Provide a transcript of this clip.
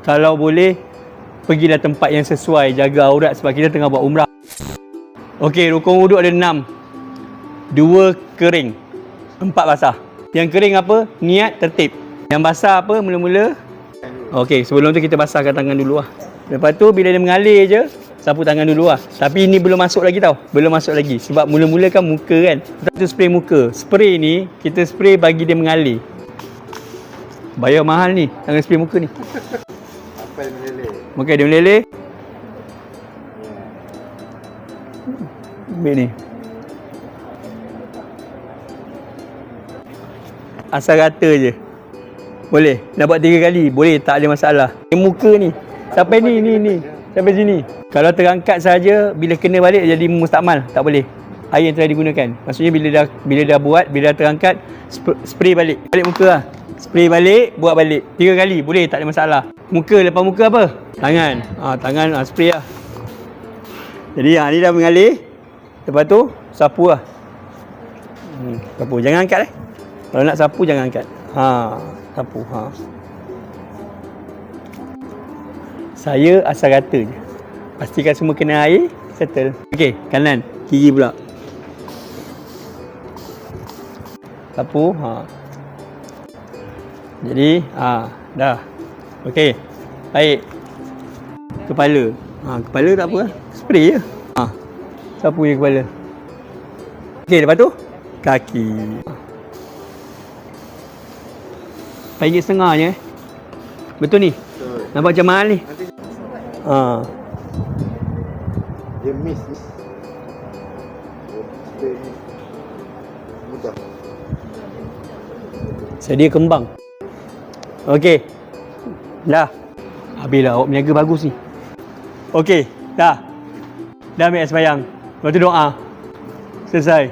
Kalau boleh, pergilah tempat yang sesuai, jaga aurat sebab kita tengah buat umrah. Okey, rukun wuduk ada 6. 2 kering, 4 basah. Yang kering apa? Niat, tertib. Yang basah apa? Mula-mula. Okey, sebelum tu kita basahkan tangan dulu lah. Lepas tu bila dia mengalir je, sapu tangan dulu lah. Tapi ini belum masuk lagi tau. Belum masuk lagi. Sebab mula-mula kan muka kan. Lepas tu spray muka. Spray ni, kita spray bagi dia mengalir. Bayar mahal ni, tangan spray muka ni. Apa yang meleleh? Okey, dia meleleh. Ambil ni. Asal rata je. Boleh? Nak buat 3 kali? Boleh, tak ada masalah. Muka ni. Sampai ni. Sampai sini. Kalau terangkat saja, bila kena balik jadi mustakmal. Tak boleh. Air yang telah digunakan. Maksudnya bila dah buat, bila dah terangkat, spray balik. Balik muka lah. Spray balik, buat balik. 3 kali. Boleh, tak ada masalah. Muka, lepas muka apa? Tangan. Tangan spray lah. Jadi ni dah mengalir. Lepas tu, sapu lah. Sapu. Jangan angkat Kalau nak sapu, jangan angkat. Sapu. Saya asal rata je. Pastikan semua kena air, settle. Okey, kanan, kiri pula. Sapu, Jadi, dah. Okey. Baik. Kepala. Kepala tak apa. Spray je. Sapu je kepala. Okey, lepas tu kaki. RM1.5 je. Betul ni? Betul. Nampak macam mahal ni? Dia miss. Mudah. Sedia kembang. Okey. Dah. Habislah, awak meniaga bagus ni. Okey, dah. Dah ambil sembahyang. Lepas tu doa. Selesai.